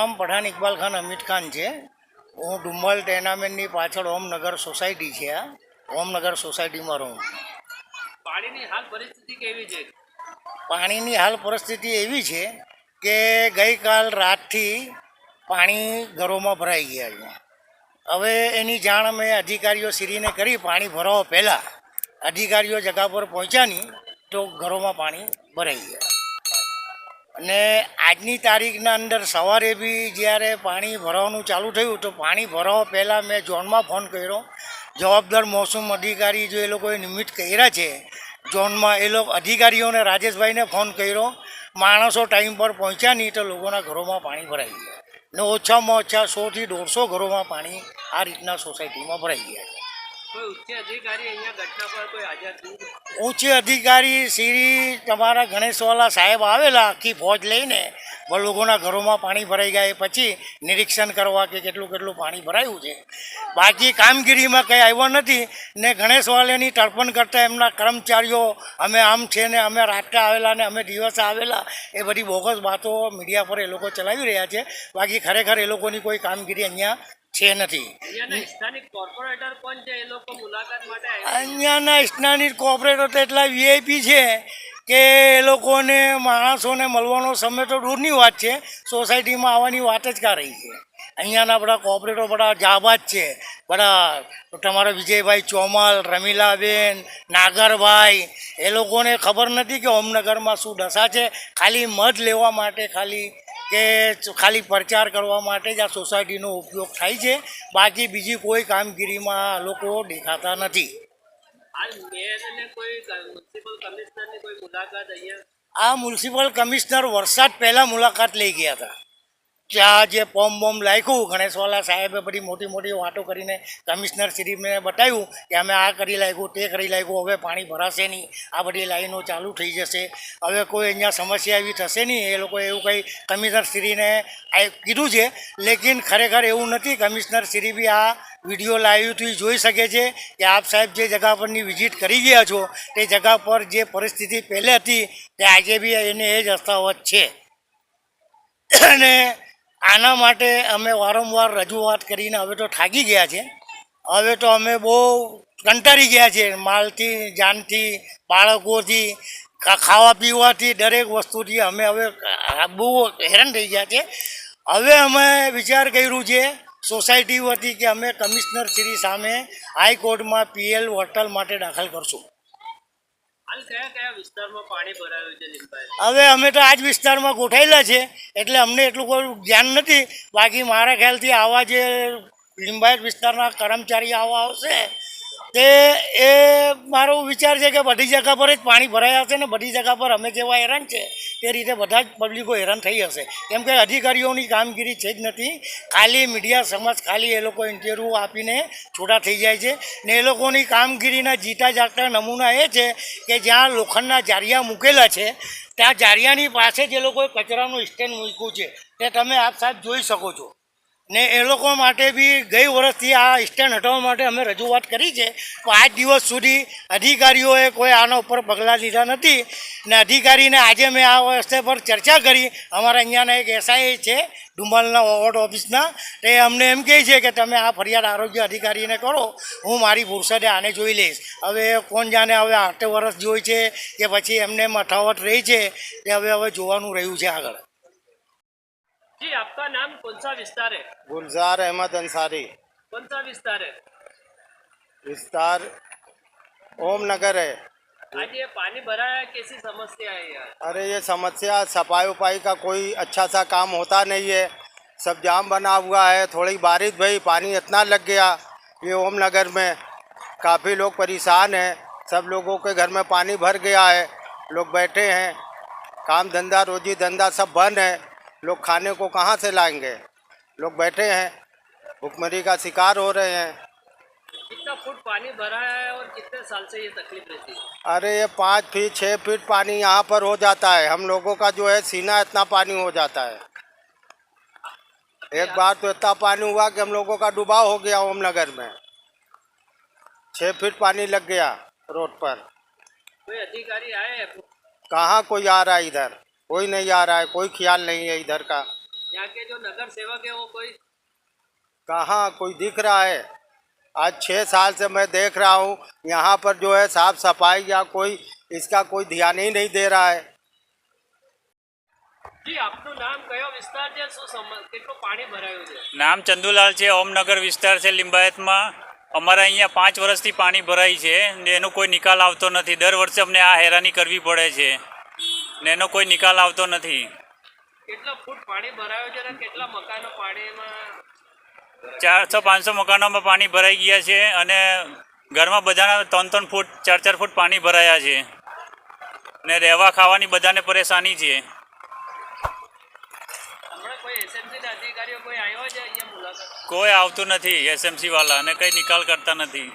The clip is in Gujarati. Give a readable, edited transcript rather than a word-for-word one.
નામ પઠાણ ઇકબાલ ખાન હમીદ ખાન છે. હું ડુમ્મલ ટેનામેન્ટની પાછળ ઓમનગર સોસાયટી છે. આ ઓમનગર સોસાયટીમાં રહું. પાણીની હાલ પરિસ્થિતિ કેવી છે? પાણીની હાલ પરિસ્થિતિ એવી છે કે ગઈકાલ રાતથી પાણી ઘરોમાં ભરાઈ ગયા છે. હવે એની જાણ અમે અધિકારીઓ શ્રીને કરી. પાણી ભરાવા પહેલાં અધિકારીઓ જગા પર પહોંચ્યા નહીં તો ઘરોમાં પાણી ભરાઈ ગયા. અને આજની તારીખના અંદર સવારે બી જ્યારે પાણી ભરાવાનું ચાલુ થયું તો પાણી ભરાવા પહેલાં મેં ઝોનમાં ફોન કર્યો. જવાબદાર મોસમ અધિકારી જો એ લોકોએ નિમિત્ત કર્યા છે ઝોનમાં, એ લોકો અધિકારીઓને રાજેશભાઈને ફોન કર્યો. માણસો ટાઈમ પર પહોંચ્યા નહીં તો લોકોના ઘરોમાં પાણી ભરાઈ ગયા. ને ઓછામાં ઓછા 100થી 150 ઘરોમાં પાણી આ રીતના સોસાયટીમાં ભરાઈ ગયા છે. કોઈ ઉચ્ચ અધિકારી અહીંયા ઘટના પર કોઈ હાજર થયું? ઉચ્ચ અધિકારી શ્રી તમારા ગણેશવાલા સાહેબ આવેલા આખી ફોજ લઈને, પણ લોકોના ઘરોમાં પાણી ભરાઈ ગયા એ પછી નિરીક્ષણ કરવા કે કેટલું કેટલું પાણી ભરાયું છે. બાકી કામગીરીમાં કંઈ આવ્યો નથી. ને ગણેશવાલાની તર્પણ કરતાં એમના કર્મચારીઓ અમે આમ છે ને અમે રાત્રે આવેલા ને અમે દિવસે આવેલા, એ બધી બોગસ વાતો મીડિયા પર એ લોકો ચલાવી રહ્યા છે. બાકી ખરેખર એ લોકોની કોઈ કામગીરી અહીંયા છે નથી. અહીંયાના સ્થાનિક કોર્પોરેટર કોણ છે? એ લોકો મુલાકાત માટે અહીંયાના સ્થાનિક કોર્પોરેટર તો એટલા વીઆઈપી છે કે એ લોકોને માણસોને મળવાનો સમય તો દૂરની વાત છે, સોસાયટીમાં આવવાની વાત જ કાં રહી છે. અહીંયાના બધા કોર્પોરેટર બધા જાબાજ છે. બધા તમારા વિજયભાઈ ચોમલ, રમીલાબેન, નાગરભાઈ, એ લોકોને ખબર નથી કે ઓમનગરમાં શું દશા છે. ખાલી મત લેવા માટે ખાલી પ્રચાર કરવા માટે જ આ સોસાયટીનો ઉપયોગ થાય છે. બાકી બીજી કોઈ કામગીરીમાં લોકો દેખાતા નથી. હાલ મેયર અને કોઈ મ્યુનિસિપલ કમિશનરની કોઈ મુલાકાત અહીંયા? આ મ્યુનિસિપલ કમિશનર વરસાદ પહેલાં મુલાકાત લઈ ગયા હતા. ત્યાં જે બોમ્બ લાગ્યું, ગણેશવાલા સાહેબે બધી મોટી મોટી વાતો કરીને કમિશનર શ્રીને બતાવ્યું કે અમે આ કરી લાગ્યું, તે કરી લાગ્યું, હવે પાણી ભરાશે નહીં, આ બધી લાઈનો ચાલુ થઈ જશે, હવે કોઈ અહીંયા સમસ્યા એવી થશે નહીં. એ લોકોએ એવું કંઈ કમિશનર શ્રીને કીધું છે, લેકિન ખરેખર એવું નથી. કમિશનર શ્રી બી આ વિડીયો લાઈવથી જોઈ શકે છે કે આપ સાહેબ જે જગા પરની વિઝિટ કરી ગયા છો તે જગા પર જે પરિસ્થિતિ પહેલે હતી તે આજે બી એને એ જ અસ્તવ્યસ્ત છે. અને આના માટે અમે વારંવાર રજૂઆત કરીને હવે તો થાકી ગયા છે. હવે તો અમે બહુ કંટાળી ગયા છે. માલથી, જાનથી, બાળકોથી, ખાવા પીવાથી, દરેક વસ્તુથી અમે હવે બહુ હેરાન થઈ ગયા છે. હવે અમે વિચાર કર્યું છે સોસાયટી વતી કે અમે કમિશનર શ્રી સામે હાઈકોર્ટમાં પીએલ વળતર માટે દાખલ કરશું. હાલ કયા કયા વિસ્તારમાં પાણી ભરાયું છે લીંબાયત? હવે અમે તો આ જ વિસ્તારમાં ગોઠાયેલા છે એટલે અમને એટલું કોઈ જ્ઞાન નથી. બાકી મારા ખ્યાલથી આવા જે લીંબાયત વિસ્તારના કર્મચારી આવશે તે એ મારો વિચાર છે કે બધી જગ્યા પર જ પાણી ભરાયા હશે ને બધી જગ્યા પર અમે જેવા હેરાન છે તે રીતે બધા જ પબ્લિકો હેરાન થઈ હશે. કેમ કે અધિકારીઓની કામગીરી છે જ નથી. ખાલી મીડિયા સમજ ખાલી એ લોકો ઇન્ટરવ્યૂ આપીને છૂટા થઈ જાય છે. ને એ લોકોની કામગીરીના જીતા જાગતા નમૂના એ છે કે જ્યાં લોખંડના જારિયા મૂકેલા છે ત્યાં જારિયાની પાસે જે લોકોએ કચરાનું સ્ટેન્ડ મૂક્યું છે તે તમે આપ સાહેબ જોઈ શકો છો. ને એ લોકો માટે બી ગઈ વર્ષથી આ સ્ટેન્ડ હટાવવા માટે અમે રજૂઆત કરી છે, તો આજ દિવસ સુધી અધિકારીઓએ કોઈ આના ઉપર પગલાં લીધા નથી. ને અધિકારીને આજે મેં આ વસ્તુ પર ચર્ચા કરી. અમારા અહીંયાના એક એસઆઈ છે ડુમ્મલના વોર્ડ ઓફિસના, તે અમને એમ કહે છે કે તમે આ ફરિયાદ આરોગ્ય અધિકારીને કરો, હું મારી ફુરસદે આને જોઈ લઈશ. હવે કોણ જાણે હવે 8 વર્ષ જોઈ છે કે પછી એમને મઠાવટ રહી છે તે હવે જોવાનું રહ્યું છે આગળ. जी, आपका नाम कौन सा विस्तार है? गुलजार अहमद अंसारी। कौन सा विस्तार है? विस्तार ओम नगर है। आज ये पानी भरा है, कैसी समस्या है यार? अरे ये समस्या सफाई उपाई का कोई अच्छा सा काम होता नहीं है, सब जाम बना हुआ है। थोड़ी बारिश भई पानी इतना लग गया ये ओम नगर में, काफ़ी लोग परेशान हैं। सब लोगों के घर में पानी भर गया है, लोग बैठे हैं, काम धंधा रोजी धंधा सब बंद है, लोग खाने को कहाँ से लाएंगे, लोग बैठे हैं, भुखमरी का शिकार हो रहे हैं। कितना फुट पानी भरा है और कितने साल से ये तकलीफ रहती है? अरे ये 5 फीट 6 फीट पानी यहाँ पर हो जाता है। हम लोगों का जो है सीना इतना पानी हो जाता है। एक बार तो इतना पानी हुआ कि हम लोगों का डुबाव हो गया ओम नगर में, 6 फीट पानी लग गया रोड पर। कोई अधिकारी आए हैं? कहाँ कोई आ रहा है इधर, कोई नहीं आ रहा है, कोई ख्याल नहीं है इधर का। यहाँ के जो नगर सेवक है वो कोई कहाँ कोई दिख रहा है। आज 6 साल से मैं देख रहा हूँ यहाँ पर जो है साफ सफाई या कोई इसका कोई ध्यान ही नहीं दे रहा है। જી આપનું નામ કયો વિસ્તાર છે, શું કેટલું પાણી ભરાયું છે? નામ ચંદુલાલ છે, ઓમનગર વિસ્તાર છે લિંબાયતમાં. અમારે અહીંયા 5 વર્ષથી પાણી ભરાય છે ને એનો કોઈ નિકાલ આવતો નથી. દર વર્ષે અમને આ હેરાની કરવી પડે છે ને એનો કોઈ નિકાલ આવતો નથી. કેટલા ફૂટ પાણી ભરાયું છે અને કેટલા મકાનો પાણીમાં? 400-500 મકાનોમાં પાણી ભરાઈ ગયા છે અને ઘરમાં બધાના 3-3 ફૂટ 4-4 ફૂટ પાણી ભરાયા છે ને રહેવા ખાવાની બધાને પરેશાની છે. હમણાં કોઈ એસએમસી ના અધિકારીઓ કોઈ આવ્યો છે અહીંયા મુલાકાત? કોઈ આવતું નથી એસએમસી વાળા અને કંઈ નિકાલ કરતા નથી.